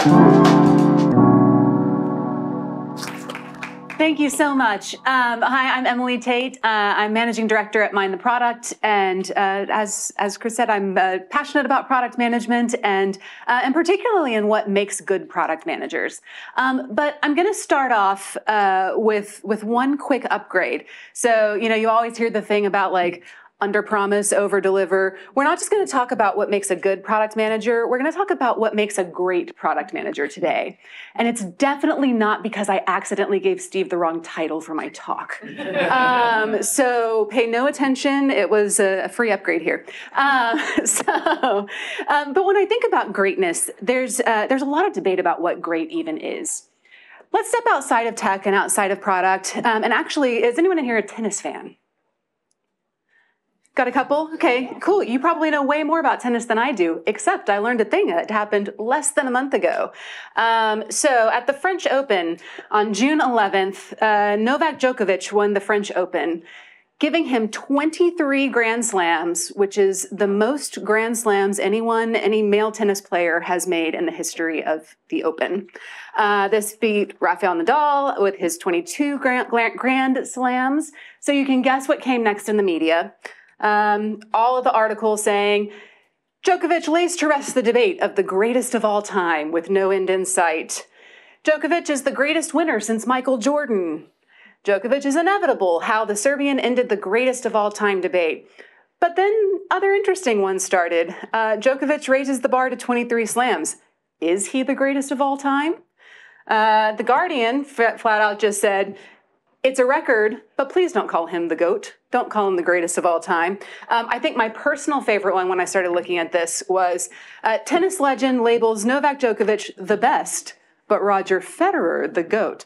Thank you so much. Hi, I'm Emily Tate. I'm Managing Director at Mind the Product. And as Chris said, I'm passionate about product management and particularly in what makes good product managers. But I'm going to start off with one quick upgrade. So, you always hear the thing about like, under promise, over deliver. We're not just going to talk about what makes a good product manager. We're going to talk about what makes a great product manager today. And it's definitely not because I accidentally gave Steve the wrong title for my talk. So pay no attention. It was a free upgrade here. But when I think about greatness, there's a lot of debate about what great even is. Let's step outside of tech and outside of product. And actually, is anyone in here a tennis fan? Got a couple? Okay, cool. You probably know way more about tennis than I do, except I learned a thing that happened less than a month ago. So at the French Open on June 11th, Novak Djokovic won the French Open, giving him 23 Grand Slams, which is the most Grand Slams any male tennis player has made in the history of the Open. This beat Rafael Nadal with his 22 Grand Slams. So you can guess what came next in the media. All of the articles saying, Djokovic lays to rest the debate of the greatest of all time with no end in sight. Djokovic is the greatest winner since Michael Jordan. Djokovic is inevitable, how the Serbian ended the greatest of all time debate. But then other interesting ones started. Djokovic raises the bar to 23 slams. Is he the greatest of all time? The Guardian flat out just said, it's a record, but please don't call him the GOAT. Don't call him the greatest of all time. I think my personal favorite one when I started looking at this was tennis legend labels Novak Djokovic the best, but Roger Federer the GOAT.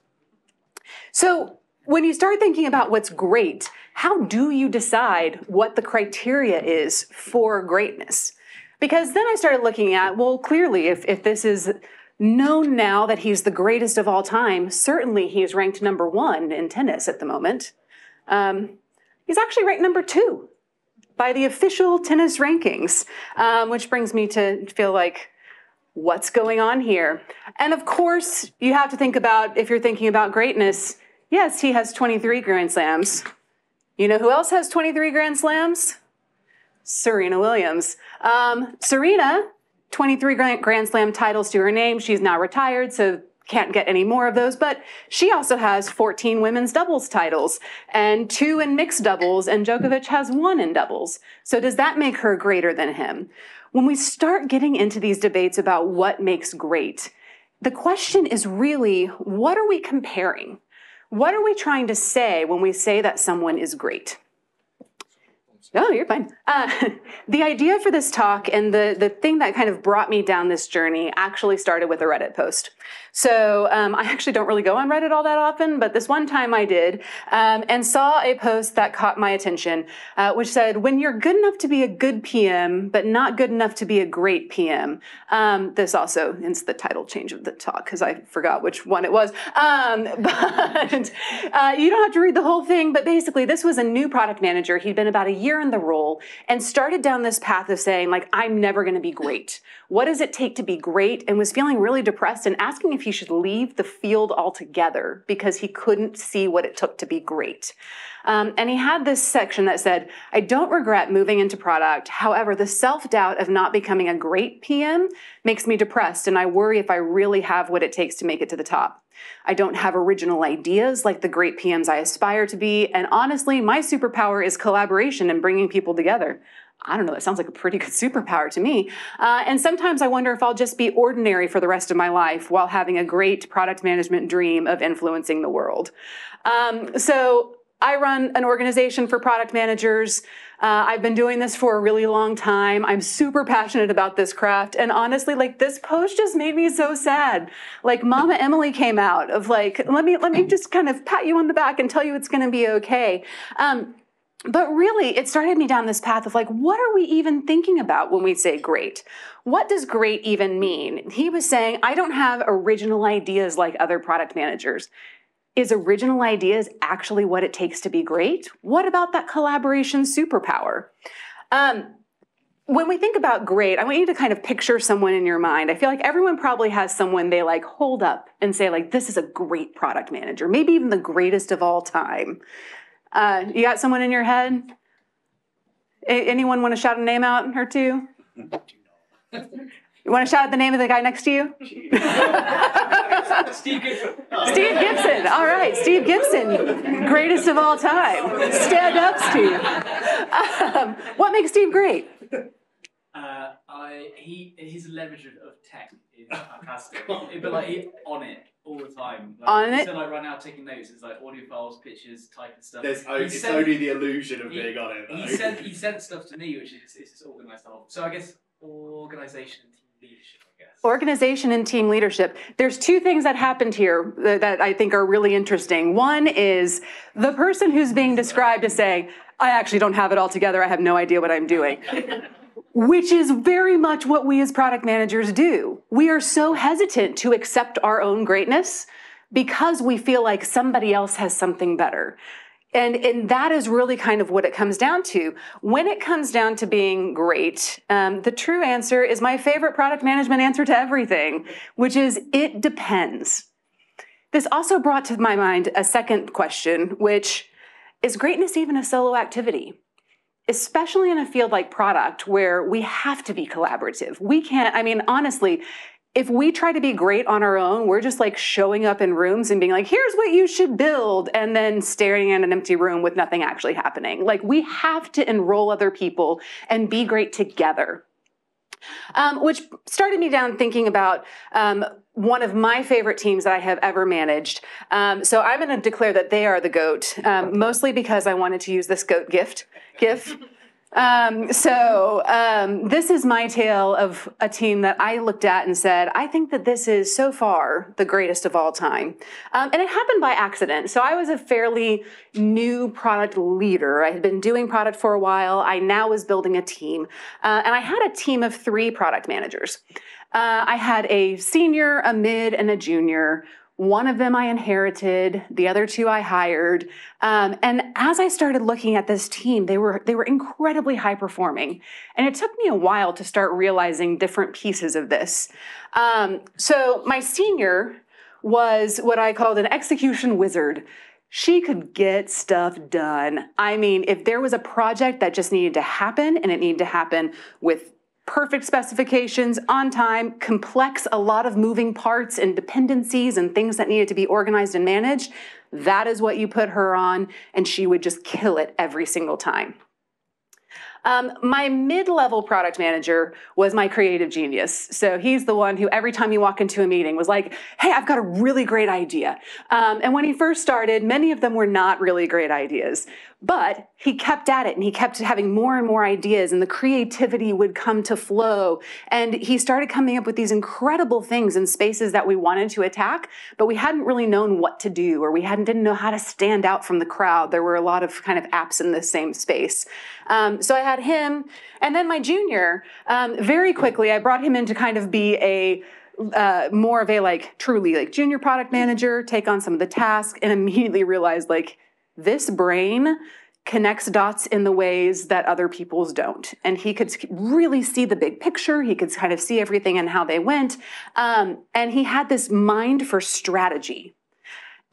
So when you start thinking about what's great, how do you decide what the criteria is for greatness? Because then I started looking at, well, clearly, if this is known now that he's the greatest of all time, certainly he is ranked number 1 in tennis at the moment. He's actually ranked number 2 by the official tennis rankings, which brings me to feel like, what's going on here? And of course, you have to think about, if you're thinking about greatness, yes, he has 23 Grand Slams. You know who else has 23 Grand Slams? Serena Williams. Serena, 23 Grand Slam titles to her name. She's now retired, so can't get any more of those, but she also has 14 women's doubles titles and 2 in mixed doubles, and Djokovic has 1 in doubles. So does that make her greater than him? When we start getting into these debates about what makes great, the question is really, what are we comparing? What are we trying to say when we say that someone is great? Oh, you're fine. The idea for this talk and the thing that kind of brought me down this journey actually started with a Reddit post. So I actually don't really go on Reddit all that often, but this one time I did and saw a post that caught my attention, which said, when you're good enough to be a good PM, but not good enough to be a great PM. This also is the title change of the talk because I forgot which one it was. But you don't have to read the whole thing, but basically this was a new product manager. He'd been about a year in the role and started down this path of saying, like, I'm never going to be great. What does it take to be great? And was feeling really depressed and asking if he should leave the field altogether because he couldn't see what it took to be great. And he had this section that said, I don't regret moving into product. However, the self-doubt of not becoming a great PM makes me depressed, and I worry if I really have what it takes to make it to the top. I don't have original ideas like the great PMs I aspire to be, and honestly, my superpower is collaboration and bringing people together. I don't know, that sounds like a pretty good superpower to me. And sometimes I wonder if I'll just be ordinary for the rest of my life while having a great product management dream of influencing the world. So I run an organization for product managers. I've been doing this for a really long time. I'm super passionate about this craft. And honestly, like, this post just made me so sad. Like, Mama Emily came out of like, let me just kind of pat you on the back and tell you it's going to be okay. But really, it started me down this path of like, what are we even thinking about when we say great? What does great even mean? He was saying, I don't have original ideas like other product managers. Is original ideas actually what it takes to be great? What about that collaboration superpower? when we think about great, I want you to kind of picture someone in your mind. I feel like everyone probably has someone they like hold up and say like, this is a great product manager, maybe even the greatest of all time. You got someone in your head? Anyone want to shout a name out or two? You want to shout out the name of the guy next to you? Steve Gibson. Steve Gibson. All right, Steve Gibson, greatest of all time. Stand up, Steve. What makes Steve great? His leverage of tech is fantastic. But like on it all the time. Like, On it? So like right now taking notes, it's like audio files, pictures, typing stuff. It's only the illusion of being on it. Though. He sent stuff to me, which is organised stuff. So I guess organisation and team leadership. Organization and team leadership. There's two things that happened here that I think are really interesting. One is the person who's being described as saying, I actually don't have it all together. I have no idea what I'm doing. Which is very much what we as product managers do. We are so hesitant to accept our own greatness because we feel like somebody else has something better. And that is really kind of what it comes down to. When it comes down to being great, the true answer is my favorite product management answer to everything, which is it depends. This also brought to my mind a second question, which is greatness even a solo activity? Especially in a field like product where we have to be collaborative. We can't, I mean, honestly, if we try to be great on our own, we're just like showing up in rooms and being like, here's what you should build, and then staring at an empty room with nothing actually happening. Like we have to enroll other people and be great together. Which started me down thinking about one of my favorite teams that I have ever managed. So I'm going to declare that they are the GOAT, mostly because I wanted to use this GOAT GIF. This is my tale of a team that I looked at and said, I think that this is so far the greatest of all time. And it happened by accident. So I was a fairly new product leader. I had been doing product for a while. I now was building a team. And I had a team of 3 product managers. I had a senior, a mid, and a junior. One of them I inherited, the other 2 I hired. And as I started looking at this team, they were incredibly high performing. And it took me a while to start realizing different pieces of this. So my senior was what I called an execution wizard. She could get stuff done. I mean, if there was a project that just needed to happen and it needed to happen with perfect specifications, on time, complex, a lot of moving parts and dependencies and things that needed to be organized and managed, that is what you put her on, and she would just kill it every single time. My mid-level product manager was my creative genius. So he's the one who every time you walk into a meeting was like, hey, I've got a really great idea. And when he first started, many of them were not really great ideas. But he kept at it and he kept having more and more ideas and the creativity would come to flow. And he started coming up with these incredible things in spaces that we wanted to attack, but we hadn't really known what to do or we didn't know how to stand out from the crowd. There were a lot of kind of apps in the same space. So I had him. And then my junior, very quickly, I brought him in to kind of be a more of a truly junior product manager, take on some of the tasks, and immediately realized this brain connects dots in the ways that other people's don't. And he could really see the big picture. He could kind of see everything and how they went. And he had this mind for strategy.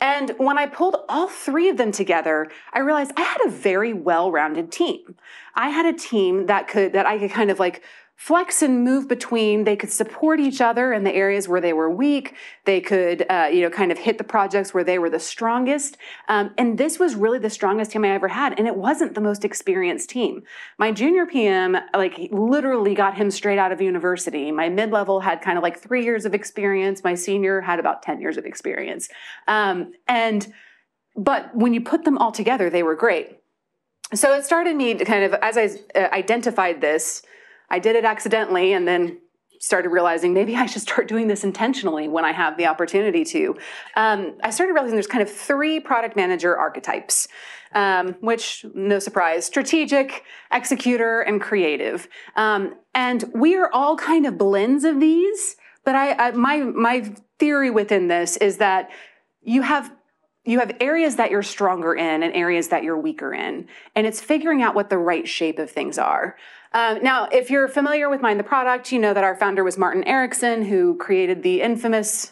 And when I pulled all 3 of them together, I realized I had a very well-rounded team. I had a team that I could kind of flex and move between. They could support each other in the areas where they were weak. They could, kind of hit the projects where they were the strongest. And this was really the strongest team I ever had. And it wasn't the most experienced team. My junior PM, literally got him straight out of university. My mid-level had kind of 3 years of experience. My senior had about 10 years of experience. But when you put them all together, they were great. So it started me to kind of, as I identified this, I did it accidentally and then started realizing maybe I should start doing this intentionally when I have the opportunity to. I started realizing there's kind of 3 product manager archetypes, which, no surprise, strategic, executor, and creative. And we are all kind of blends of these, but my theory within this is that you have areas that you're stronger in and areas that you're weaker in, and it's figuring out what the right shape of things are. Now, if you're familiar with Mind the Product, you know that our founder was Martin Erickson, who created the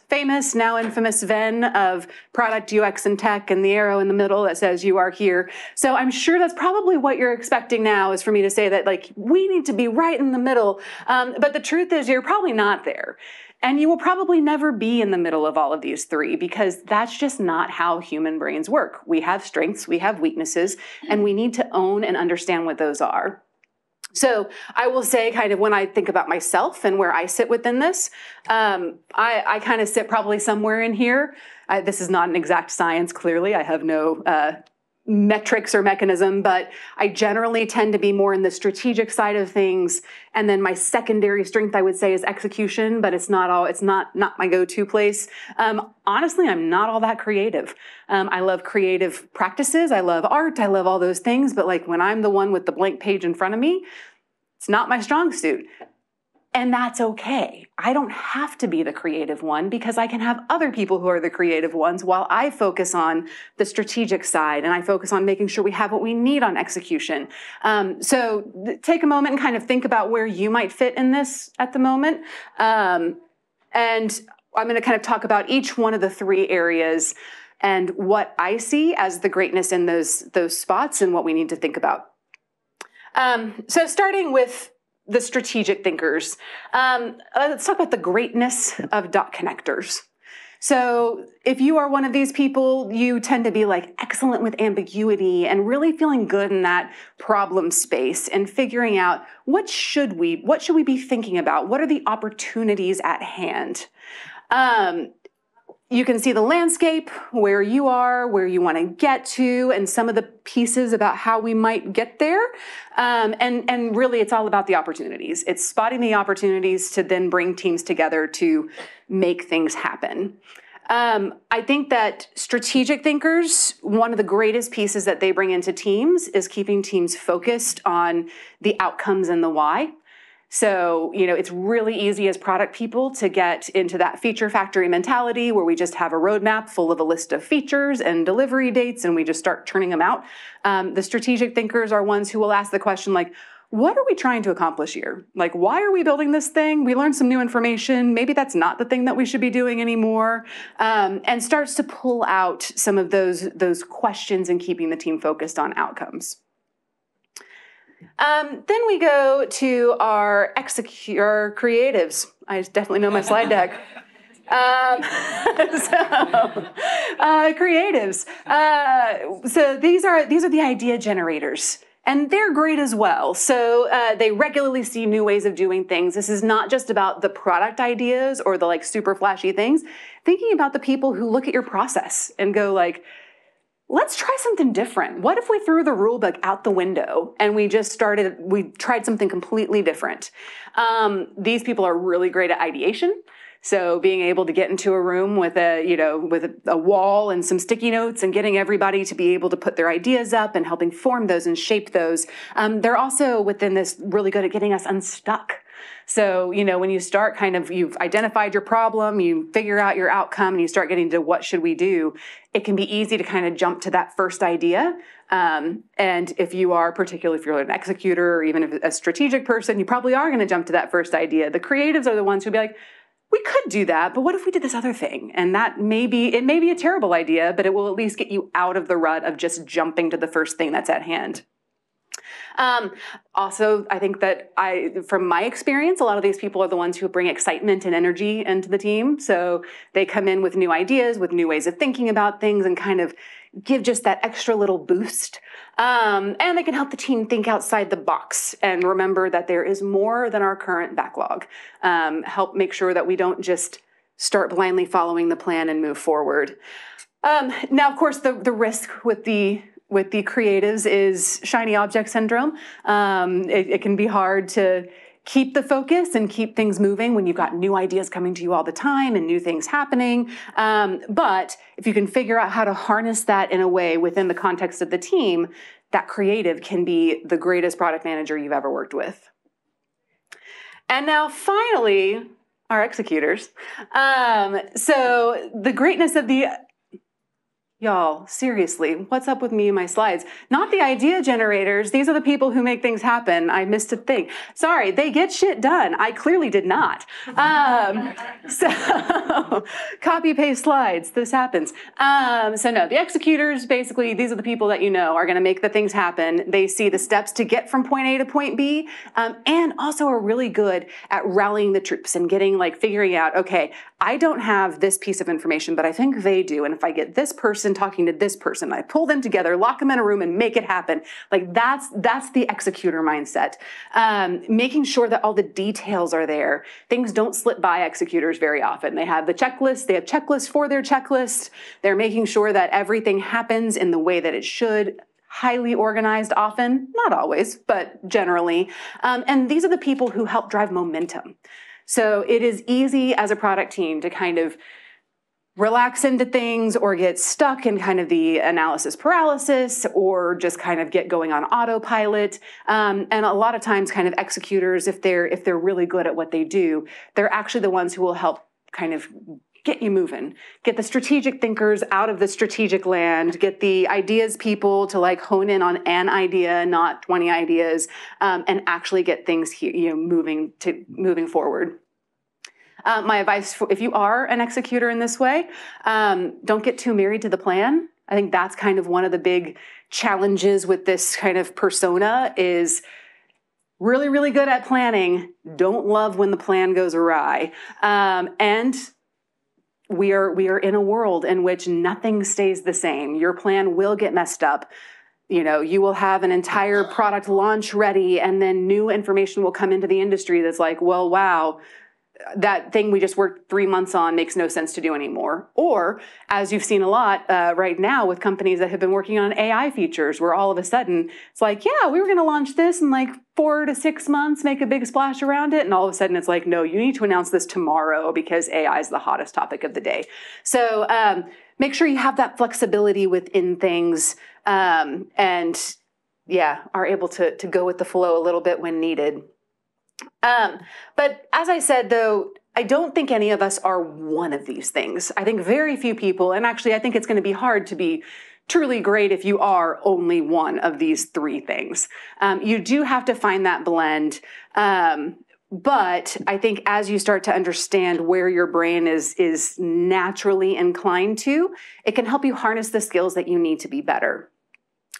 famous, now infamous Venn of product, UX, and tech, and the arrow in the middle that says you are here. So I'm sure that's probably what you're expecting now, is for me to say that, like, we need to be right in the middle. But the truth is, you're probably not there. And you will probably never be in the middle of all of these three, because that's just not how human brains work. We have strengths, we have weaknesses, and we need to own and understand what those are. So I will say, kind of, when I think about myself and where I sit within this, I kind of sit probably somewhere in here. This is not an exact science, clearly. I have no metrics or mechanism, but I generally tend to be more in the strategic side of things. And then my secondary strength, I would say, is execution, but it's not my go-to place. Honestly, I'm not all that creative. I love creative practices. I love art. I love all those things. But like, when I'm the one with the blank page in front of me, it's not my strong suit. And that's okay. I don't have to be the creative one, because I can have other people who are the creative ones while I focus on the strategic side, and I focus on making sure we have what we need on execution. So take a moment and kind of think about where you might fit in this at the moment. And I'm going to kind of talk about each one of the three areas and what I see as the greatness in those spots and what we need to think about. So starting with the strategic thinkers, let's talk about the greatness of dot connectors. So if you are one of these people, you tend to be like excellent with ambiguity and really feeling good in that problem space and figuring out what should we be thinking about? What are the opportunities at hand? You can see the landscape, where you are, where you want to get to, and some of the pieces about how we might get there. And really, it's all about the opportunities. It's spotting the opportunities to then bring teams together to make things happen. I think that strategic thinkers, one of the greatest pieces that they bring into teams is keeping teams focused on the outcomes and the why. So, it's really easy as product people to get into that feature factory mentality where we just have a roadmap full of a list of features and delivery dates, and we just start turning them out. The strategic thinkers are ones who will ask the question, like, what are we trying to accomplish here? Like, why are we building this thing? We learned some new information. Maybe that's not the thing that we should be doing anymore. And starts to pull out some of those questions and keeping the team focused on outcomes. Then we go to our creatives. I definitely know my slide deck. Creatives. So these are the idea generators. And they're great as well. So they regularly see new ways of doing things. This is not just about the product ideas or the like super flashy things. Thinking about the people who look at your process and go like, let's try something different. What if we threw the rule book out the window and we tried something completely different? These people are really great at ideation. So being able to get into a room with a wall and some sticky notes and getting everybody to be able to put their ideas up and helping form those and shape those. They're also within this really good at getting us unstuck. So, when you start you've identified your problem, you figure out your outcome, and you start getting to what should we do, it can be easy to kind of jump to that first idea. And particularly if you're an executor or even a strategic person, you probably are going to jump to that first idea. The creatives are the ones who'll be like, we could do that, but what if we did this other thing? And it may be a terrible idea, but it will at least get you out of the rut of just jumping to the first thing that's at hand. Also, I think that from my experience, a lot of these people are the ones who bring excitement and energy into the team. So they come in with new ideas, with new ways of thinking about things, and kind of give just that extra little boost. And they can help the team think outside the box and remember that there is more than our current backlog. Help make sure that we don't just start blindly following the plan and move forward. Now, of course, the risk with the creatives is shiny object syndrome. It can be hard to keep the focus and keep things moving when you've got new ideas coming to you all the time and new things happening. But if you can figure out how to harness that in a way within the context of the team, that creative can be the greatest product manager you've ever worked with. And now finally, our executors. So the greatness of the Y'all, seriously, what's up with me and my slides? Not the idea generators. These are the people who make things happen. I missed a thing. Sorry, they get shit done. I clearly did not. So copy paste slides. This happens. So no, the executors, basically, these are the people that you know are going to make the things happen. They see the steps to get from point A to point B, and also are really good at rallying the troops and getting figuring out, okay, I don't have this piece of information, but I think they do. And if I get this person talking to this person, I pull them together, lock them in a room and make it happen. That's the executor mindset. Making sure that all the details are there. Things don't slip by executors very often. They have the checklist, they have checklists for their checklist. They're making sure that everything happens in the way that it should. Highly organized often, not always, but generally. And these are the people who help drive momentum. So it is easy as a product team to kind of relax into things or get stuck in kind of the analysis paralysis or just kind of get going on autopilot. And a lot of times kind of executors, if they're really good at what they do, they're actually the ones who will help kind of get you moving, get the strategic thinkers out of the strategic land, get the ideas people to hone in on an idea, not 20 ideas, and actually get things here, moving forward. My advice, if you are an executor in this way, don't get too married to the plan. I think that's kind of one of the big challenges with this kind of persona is really, really good at planning, don't love when the plan goes awry. And we are in a world in which nothing stays the same. Your plan will get messed up. You will have an entire product launch ready and then new information will come into the industry that's well, wow, that thing we just worked 3 months on makes no sense to do anymore. Or, as you've seen a lot right now with companies that have been working on AI features, where all of a sudden it's yeah, we were going to launch this in 4 to 6 months, make a big splash around it. And all of a sudden it's no, you need to announce this tomorrow because AI is the hottest topic of the day. So make sure you have that flexibility within things and are able to go with the flow a little bit when needed. But as I said, though, I don't think any of us are one of these things. I think very few people, and actually I think it's going to be hard to be truly great if you are only one of these three things. You do have to find that blend. But I think as you start to understand where your brain is naturally inclined to, it can help you harness the skills that you need to be better.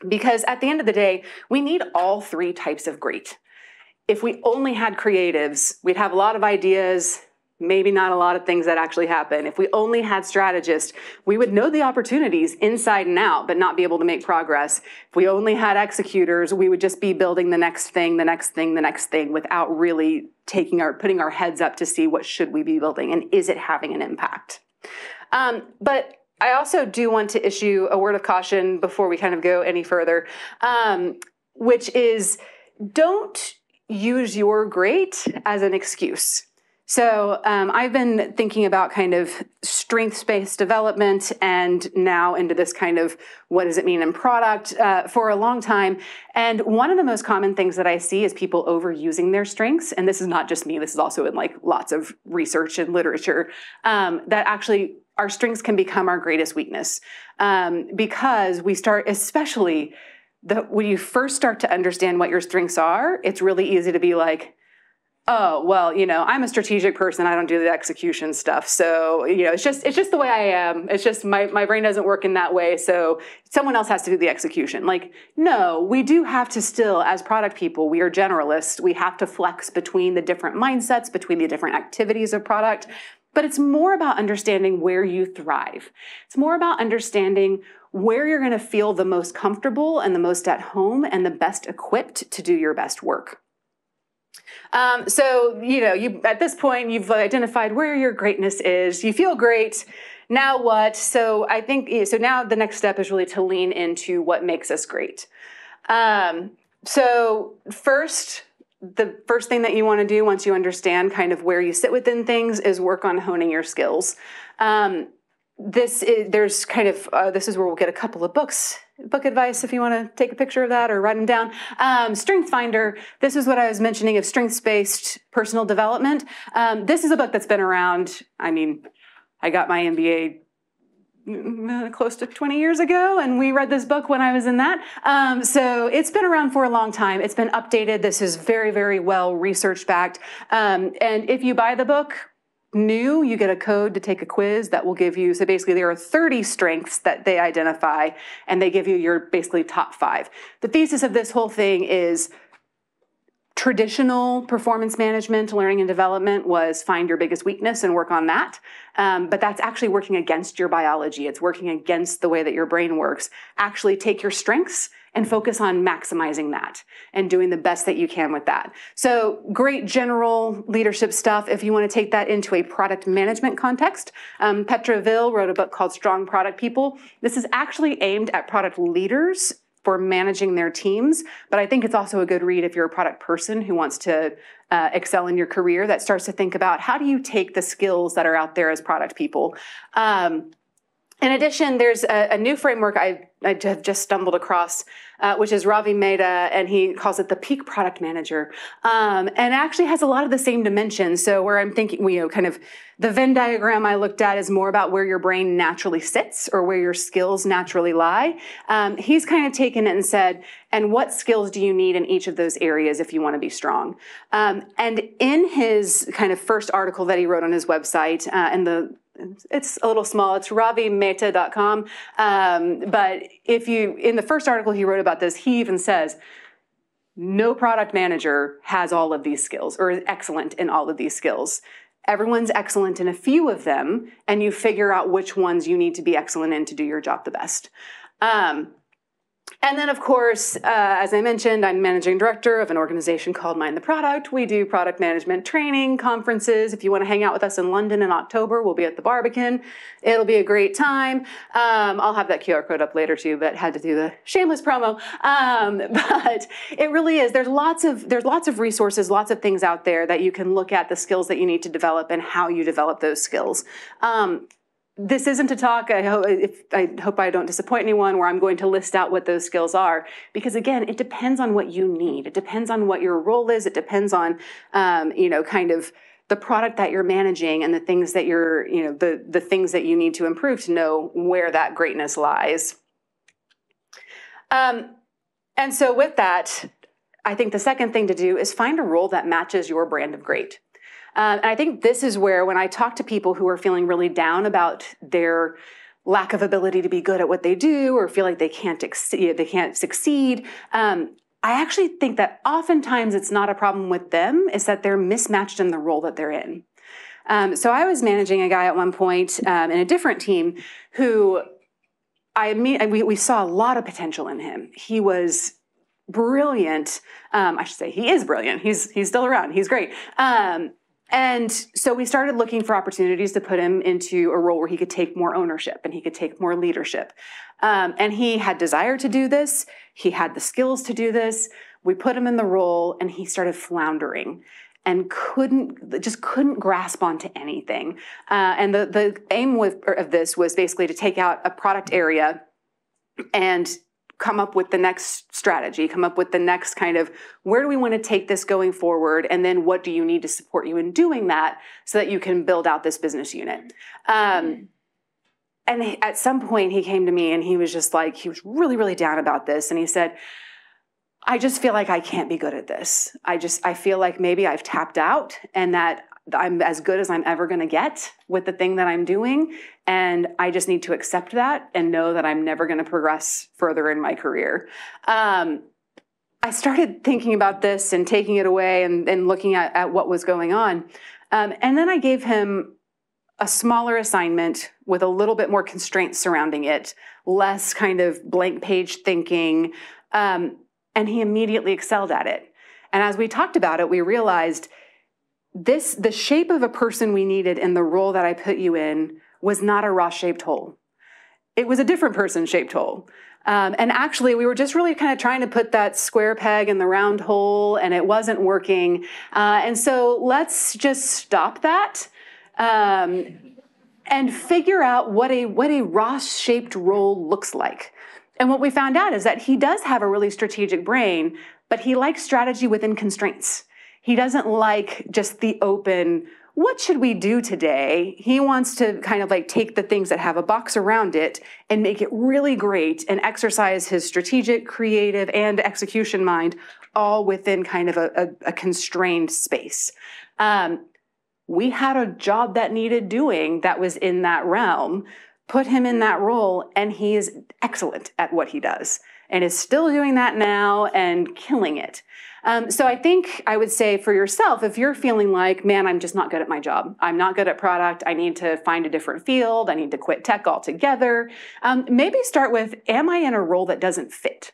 Because at the end of the day, we need all three types of great. If we only had creatives, we'd have a lot of ideas, maybe not a lot of things that actually happen. If we only had strategists, we would know the opportunities inside and out, but not be able to make progress. If we only had executors, we would just be building the next thing, the next thing, the next thing without really putting our heads up to see what should we be building and is it having an impact. But I also do want to issue a word of caution before we kind of go any further, which is don't use your great as an excuse. So I've been thinking about kind of strengths-based development and now into this kind of what does it mean in product for a long time. And one of the most common things that I see is people overusing their strengths. And this is not just me, this is also in lots of research and literature, that actually our strengths can become our greatest weakness because we start, especially when you first start to understand what your strengths are, it's really easy to be oh, well, I'm a strategic person. I don't do the execution stuff. So, it's just the way I am. It's just my brain doesn't work in that way. So someone else has to do the execution. No, we do have to still, as product people, we are generalists. We have to flex between the different mindsets, between the different activities of product. But it's more about understanding where you thrive. It's more about understanding where you're going to feel the most comfortable and the most at home and the best equipped to do your best work. So, you at this point, you've identified where your greatness is. You feel great. Now what? So I think, so now the next step is really to lean into what makes us great. So the first thing that you want to do once you understand kind of where you sit within things is work on honing your skills. This is where we'll get a couple of book advice if you want to take a picture of that or write them down. Strength Finder, this is what I was mentioning of strengths-based personal development. This is a book that's been around. I mean, I got my MBA close to 20 years ago, and we read this book when I was in that. So it's been around for a long time. It's been updated. This is very, very well research backed. And if you buy the book new, you get a code to take a quiz that will give you, so basically there are 30 strengths that they identify, and they give you your basically top 5. The thesis of this whole thing is traditional performance management, learning and development was find your biggest weakness and work on that. But that's actually working against your biology. It's working against the way that your brain works. Actually take your strengths and focus on maximizing that and doing the best that you can with that. So great general leadership stuff. If you want to take that into a product management context, Petra Ville wrote a book called Strong Product People. This is actually aimed at product leaders for managing their teams, but I think it's also a good read if you're a product person who wants to excel in your career, that starts to think about how do you take the skills that are out there as product people. In addition, there's a new framework I have just stumbled across, which is Ravi Mehta, and he calls it the peak product manager, and actually has a lot of the same dimensions. So where I'm thinking, kind of the Venn diagram I looked at is more about where your brain naturally sits or where your skills naturally lie. He's kind of taken it and said, and what skills do you need in each of those areas if you want to be strong? And in his kind of first article that he wrote on his website, it's a little small, it's ravimehta.com. But in the first article he wrote about this, he even says, no product manager has all of these skills or is excellent in all of these skills. Everyone's excellent in a few of them, and you figure out which ones you need to be excellent in to do your job the best. And then, of course, as I mentioned, I'm managing director of an organization called Mind the Product. We do product management training, conferences. If you want to hang out with us in London in October, we'll be at the Barbican. It'll be a great time. I'll have that QR code up later too, but had to do the shameless promo. But it really is. There's lots of resources, lots of things out there that you can look at the skills that you need to develop and how you develop those skills. This isn't a talk, I hope I don't disappoint anyone, where I'm going to list out what those skills are. Because again, it depends on what you need. It depends on what your role is. It depends on, kind of the product that you're managing and the things that the things that you need to improve to know where that greatness lies. And so with that, I think the second thing to do is find a role that matches your brand of great. And I think this is where, when I talk to people who are feeling really down about their lack of ability to be good at what they do or feel like they can't succeed, I actually think that oftentimes it's not a problem with them, it's that they're mismatched in the role that they're in. So I was managing a guy at one point in a different team who we saw a lot of potential in him. He was brilliant. I should say he is brilliant. He's still around. He's great. And so we started looking for opportunities to put him into a role where he could take more ownership and he could take more leadership. And he had desire to do this. He had the skills to do this. We put him in the role and he started floundering and couldn't grasp onto anything. And the aim of this was basically to take out a product area and come up with the next strategy, come up with the next kind of, where do we want to take this going forward? And then what do you need to support you in doing that so that you can build out this business unit? And at some point he came to me and he was just like, he was really, really down about this. And he said, I just feel like I can't be good at this. I feel like maybe I've tapped out and that I'm as good as I'm ever going to get with the thing that I'm doing. And I just need to accept that and know that I'm never going to progress further in my career. I started thinking about this and taking it away and looking at what was going on. And then I gave him a smaller assignment with a little bit more constraints surrounding it, less kind of blank page thinking. And he immediately excelled at it. And as we talked about it, we realized the shape of a person we needed in the role that I put you in was not a raw-shaped hole. It was a different person-shaped hole. And actually, we were just really kind of trying to put that square peg in the round hole, and it wasn't working. And so let's just stop that and figure out what a raw-shaped role looks like. And what we found out is that he does have a really strategic brain, but he likes strategy within constraints. He doesn't like just the open, what should we do today? He wants to kind of like take the things that have a box around it and make it really great and exercise his strategic, creative, and execution mind all within kind of a constrained space. We had a job that needed doing that was in that realm, put him in that role, and he is excellent at what he does and is still doing that now and killing it. So I think I would say for yourself, if you're feeling like, man, I'm just not good at my job, I'm not good at product, I need to find a different field, I need to quit tech altogether, maybe start with, am I in a role that doesn't fit?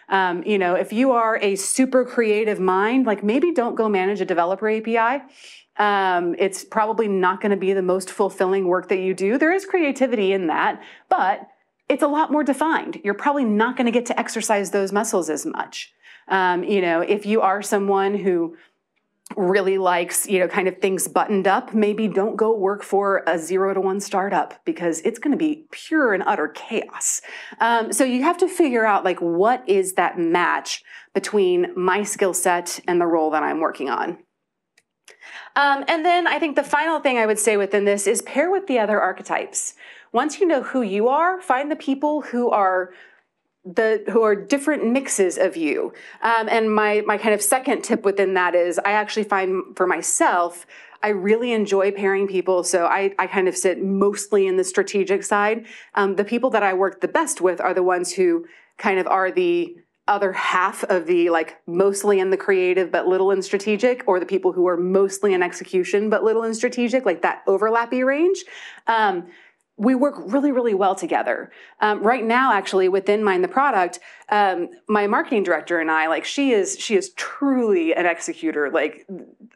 If you are a super creative mind, like maybe don't go manage a developer API. It's probably not going to be the most fulfilling work that you do. There is creativity in that, but it's a lot more defined. You're probably not going to get to exercise those muscles as much. If you are someone who really likes, kind of things buttoned up, maybe don't go work for a 0 to 1 startup because it's going to be pure and utter chaos. So you have to figure out like, what is that match between my skill set and the role that I'm working on? And then I think the final thing I would say within this is pair with the other archetypes. Once you know who you are, find the people who are different mixes of you. And my kind of second tip within that is I actually find for myself, I really enjoy pairing people. So I kind of sit mostly in the strategic side. The people that I work the best with are the ones who kind of are the other half of the like mostly in the creative but little in strategic, or the people who are mostly in execution but little in strategic, like that overlappy range. We work really, really well together. Right now, actually, within Mind the Product, my marketing director and I, like she is truly an executor. Like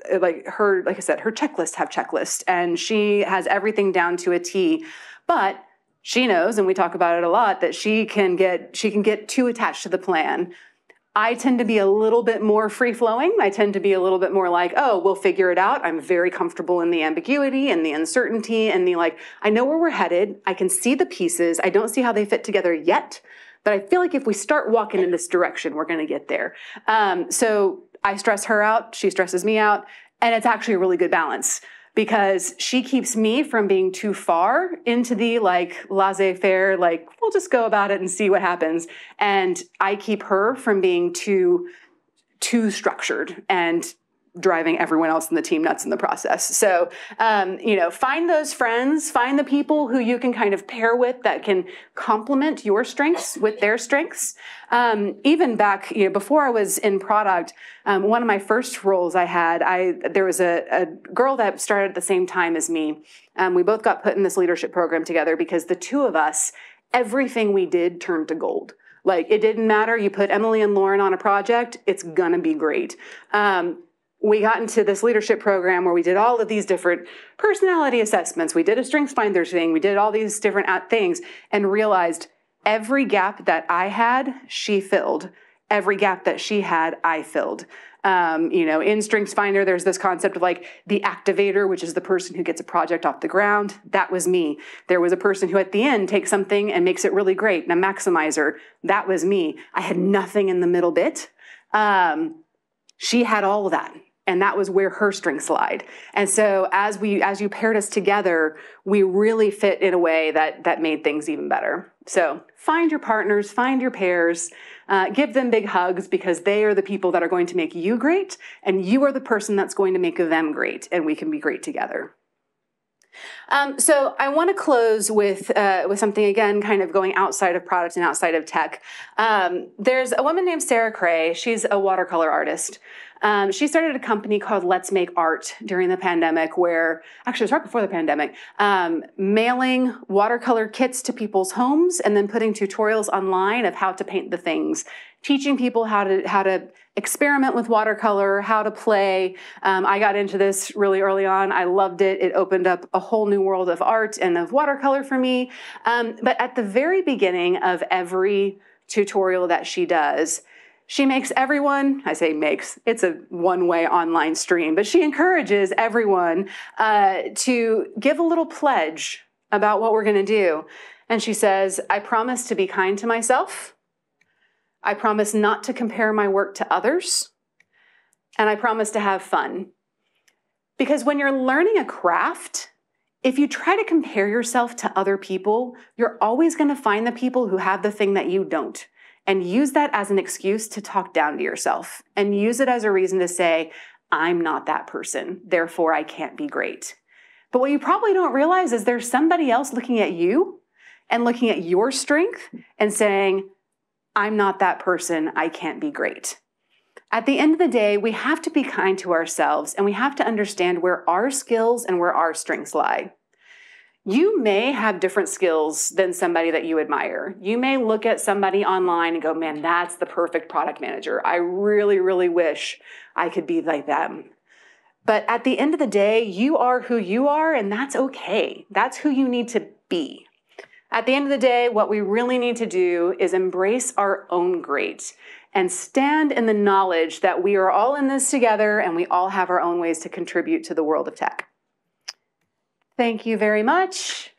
I said, her checklists have checklists, and she has everything down to a T. But she knows, and we talk about it a lot, that she can get too attached to the plan. I tend to be a little bit more free-flowing. I tend to be a little bit more like, oh, we'll figure it out. I'm very comfortable in the ambiguity and the uncertainty and the like, I know where we're headed. I can see the pieces. I don't see how they fit together yet, but I feel like if we start walking in this direction, we're going to get there. So I stress her out. She stresses me out. And it's actually a really good balance, because she keeps me from being too far into the like laissez-faire, like we'll just go about it and see what happens. And I keep her from being too structured and driving everyone else in the team nuts in the process. So, find those friends, find the people who you can kind of pair with that can complement your strengths with their strengths. Even back, before I was in product, one of my first roles I had, there was a girl that started at the same time as me. We both got put in this leadership program together because the two of us, everything we did turned to gold. Like it didn't matter. You put Emily and Lauren on a project, it's gonna be great. We got into this leadership program where we did all of these different personality assessments. We did a StrengthsFinder thing. We did all these different things and realized every gap that I had, she filled. Every gap that she had, I filled. In StrengthsFinder, there's this concept of like the activator, which is the person who gets a project off the ground. That was me. There was a person who at the end takes something and makes it really great, and a maximizer. That was me. I had nothing in the middle bit. She had all of that. And that was where her strengths lied. And so as you paired us together, we really fit in a way that made things even better. So find your partners, find your pairs, give them big hugs, because they are the people that are going to make you great, and you are the person that's going to make them great, and we can be great together. So I want to close with something, again, kind of going outside of product and outside of tech. There's a woman named Sarah Cray. She's a watercolor artist. She started a company called Let's Make Art during the pandemic, where, actually it was right before the pandemic, mailing watercolor kits to people's homes and then putting tutorials online of how to paint the things, teaching people how to experiment with watercolor, how to play. I got into this really early on. I loved it. It opened up a whole new world of art and of watercolor for me. But at the very beginning of every tutorial that she does, she makes everyone, I say makes, it's a one-way online stream, but she encourages everyone to give a little pledge about what we're going to do. And she says, I promise to be kind to myself. I promise not to compare my work to others. And I promise to have fun. Because when you're learning a craft, if you try to compare yourself to other people, you're always going to find the people who have the thing that you don't, and use that as an excuse to talk down to yourself, and use it as a reason to say, I'm not that person, therefore I can't be great. But what you probably don't realize is there's somebody else looking at you and looking at your strength and saying, I'm not that person, I can't be great. At the end of the day, we have to be kind to ourselves, and we have to understand where our skills and where our strengths lie. You may have different skills than somebody that you admire. You may look at somebody online and go, man, that's the perfect product manager. I really, really wish I could be like them. But at the end of the day, you are who you are, and that's okay. That's who you need to be. At the end of the day, what we really need to do is embrace our own great and stand in the knowledge that we are all in this together and we all have our own ways to contribute to the world of tech. Thank you very much.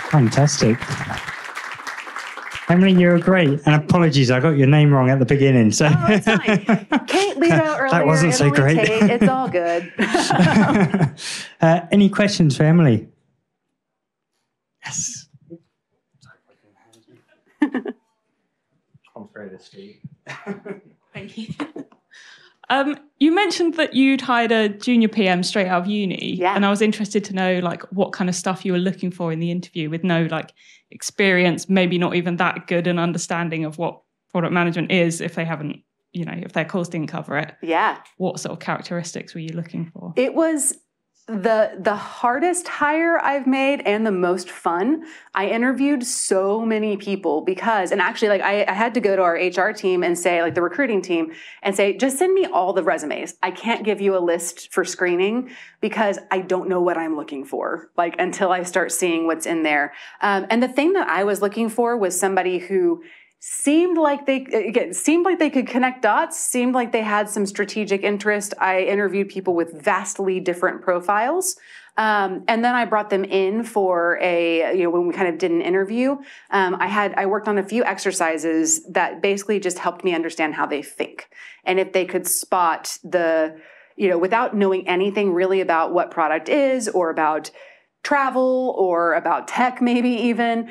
Fantastic. Emily, you were great. And apologies, I got your name wrong at the beginning. So. Oh, it's fine. Kate lead out earlier. That wasn't so great. Tate. It's all good. Any questions for Emily? Yes. Thank you. You mentioned that you'd hired a junior PM straight out of uni, yeah. And I was interested to know like what kind of stuff you were looking for in the interview with no like experience, maybe not even that good an understanding of what product management is if they haven't, you know, if their course didn't cover it. Yeah. What sort of characteristics were you looking for? It was the hardest hire I've made and the most fun. I interviewed so many people because, and actually like I had to go to our HR team and say, like the recruiting team, and say, just send me all the resumes. I can't give you a list for screening because I don't know what I'm looking for, like until I start seeing what's in there. And the thing that I was looking for was somebody who seemed like they could connect dots, seemed like they had some strategic interest. I interviewed people with vastly different profiles. And then I brought them in for when we kind of did an interview, I worked on a few exercises that basically just helped me understand how they think. And if they could spot without knowing anything really about what product is or about travel or about tech maybe even,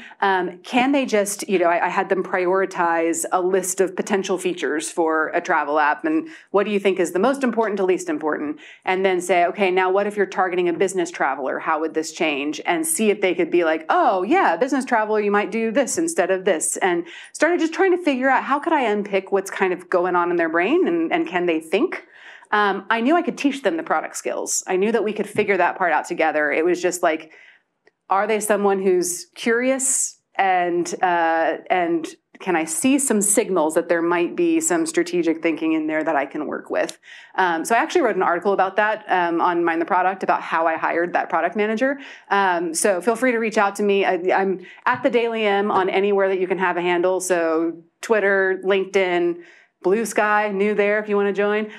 can they just, I had them prioritize a list of potential features for a travel app and what do you think is the most important to least important? And then say, okay, now what if you're targeting a business traveler? How would this change? And see if they could be like, oh yeah, business traveler, you might do this instead of this. And started just trying to figure out how could I unpick what's kind of going on in their brain and can they think? I knew I could teach them the product skills. I knew that we could figure that part out together. It was just like, are they someone who's curious and can I see some signals that there might be some strategic thinking in there that I can work with? So I actually wrote an article about that on Mind the Product about how I hired that product manager. So feel free to reach out to me. I'm at the Daily M on anywhere that you can have a handle. So Twitter, LinkedIn, Blue Sky, new there if you want to join.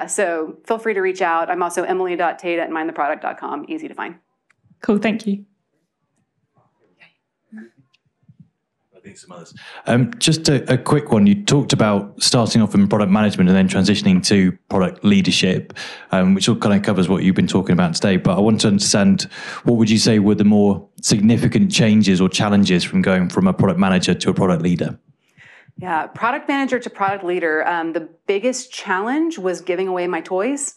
So feel free to reach out. I'm also emily.tate@mindtheproduct.com. Easy to find. Cool, thank you. I think some others. Just a quick one. You talked about starting off in product management and then transitioning to product leadership, which all kind of covers what you've been talking about today. But I want to understand, what would you say were the more significant changes or challenges from going from a product manager to a product leader? Yeah, product manager to product leader. The biggest challenge was giving away my toys,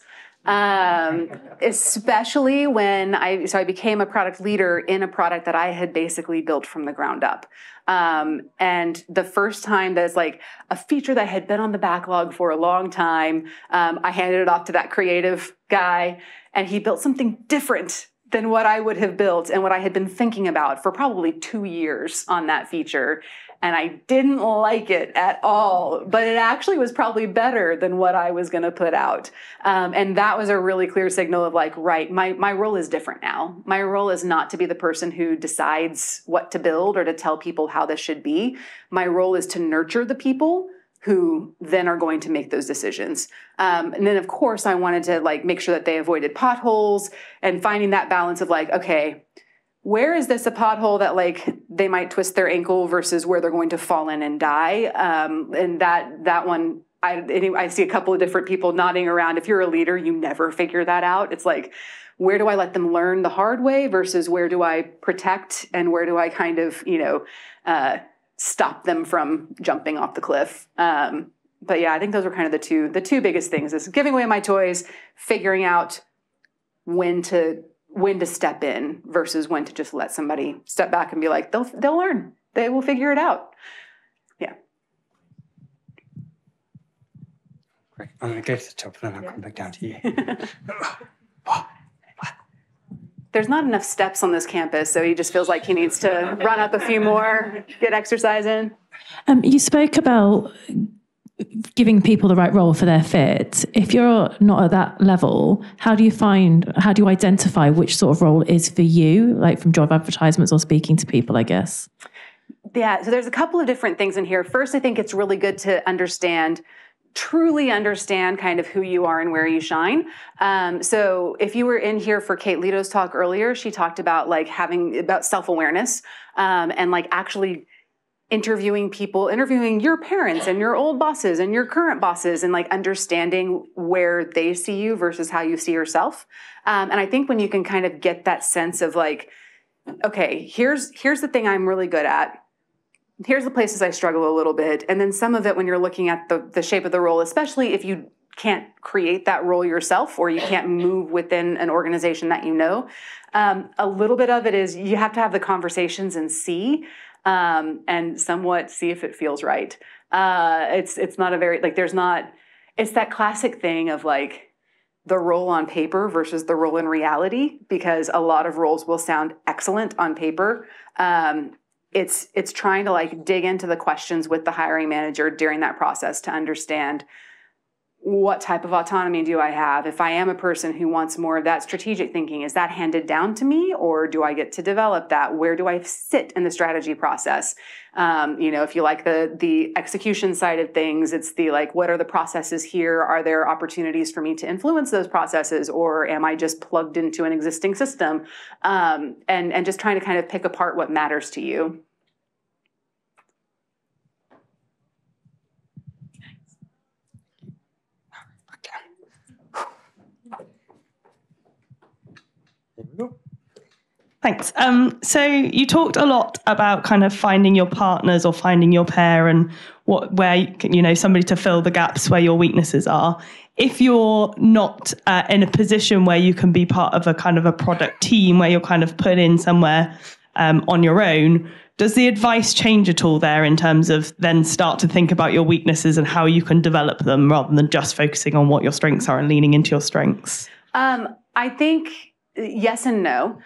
especially when I became a product leader in a product that I had basically built from the ground up. And the first time there's like a feature that had been on the backlog for a long time, I handed it off to that creative guy and he built something different than what I would have built and what I had been thinking about for probably 2 years on that feature. And I didn't like it at all, but it actually was probably better than what I was going to put out. And that was a really clear signal of like, right, my role is different now. My role is not to be the person who decides what to build or to tell people how this should be. My role is to nurture the people who then are going to make those decisions. And then of course I wanted to like make sure that they avoided potholes and finding that balance of like, okay, where is this a pothole that like they might twist their ankle versus where they're going to fall in and die? And that one, I see a couple of different people nodding around. If you're a leader, you never figure that out. It's like, where do I let them learn the hard way versus where do I protect and where do I kind of, stop them from jumping off the cliff? But yeah, I think those are kind of the two biggest things: is giving away my toys, figuring out when to step in versus when to just let somebody step back and be like, they'll learn, they will figure it out. Yeah. Great. I'm going to go to the top and then I'll come back down to you. There's not enough steps on this campus, so he just feels like he needs to run up a few more, get exercise in. You spoke about giving people the right role for their fit. If you're not at that level, how do you identify which sort of role is for you, like from job advertisements or speaking to people, I guess? Yeah, so there's a couple of different things in here. First, I think it's really good to truly understand kind of who you are and where you shine. So if you were in here for Kate Leto's talk earlier, she talked about like about self-awareness and like actually interviewing your parents and your old bosses and your current bosses and like understanding where they see you versus how you see yourself. And I think when you can kind of get that sense of like, okay, here's the thing I'm really good at. Here's the places I struggle a little bit. And then some of it when you're looking at the shape of the role, especially if you can't create that role yourself or you can't move within an organization that you know. A little bit of it is you have to have the conversations and see, and somewhat see if it feels right. It's not a very, like it's that classic thing of like the role on paper versus the role in reality, because a lot of roles will sound excellent on paper. It's trying to like dig into the questions with the hiring manager during that process to understand what type of autonomy do I have? If I am a person who wants more of that strategic thinking, is that handed down to me or do I get to develop that? Where do I sit in the strategy process? If you like the execution side of things, it's the like, what are the processes here? Are there opportunities for me to influence those processes, or am I just plugged into an existing system? And just trying to kind of pick apart what matters to you. Thanks. So you talked a lot about kind of finding your partners or finding your pair and where somebody to fill the gaps where your weaknesses are. If you're not in a position where you can be part of a kind of a product team where you're kind of put in somewhere on your own, does the advice change at all there in terms of then start to think about your weaknesses and how you can develop them rather than just focusing on what your strengths are and leaning into your strengths? I think yes and no.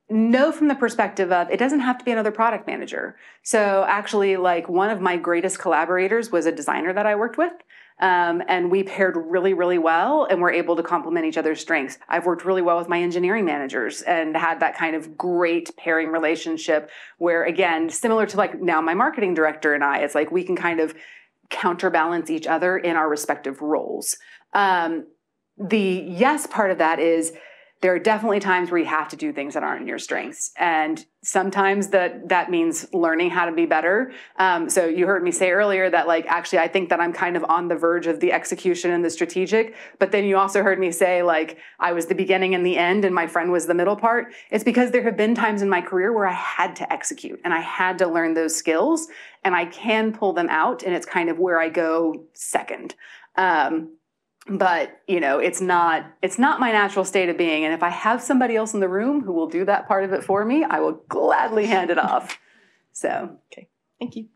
No, from the perspective of it doesn't have to be another product manager. So actually, like one of my greatest collaborators was a designer that I worked with. And we paired really, really well and were able to complement each other's strengths. I've worked really well with my engineering managers and had that kind of great pairing relationship where, again, similar to like now my marketing director and I, it's like we can kind of counterbalance each other in our respective roles. The yes part of that is there are definitely times where you have to do things that aren't in your strengths. And sometimes that means learning how to be better. So you heard me say earlier that like, actually, I think that I'm kind of on the verge of the execution and the strategic. But then you also heard me say like, I was the beginning and the end and my friend was the middle part. It's because there have been times in my career where I had to execute and I had to learn those skills and I can pull them out. And it's kind of where I go second. But, it's not my natural state of being. And if I have somebody else in the room who will do that part of it for me, I will gladly hand it off. So, okay. Thank you.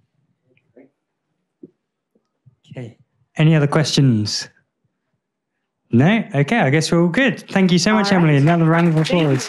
Okay. Any other questions? No? Okay, I guess we're all good. Thank you so much, Emily. Another round of applause.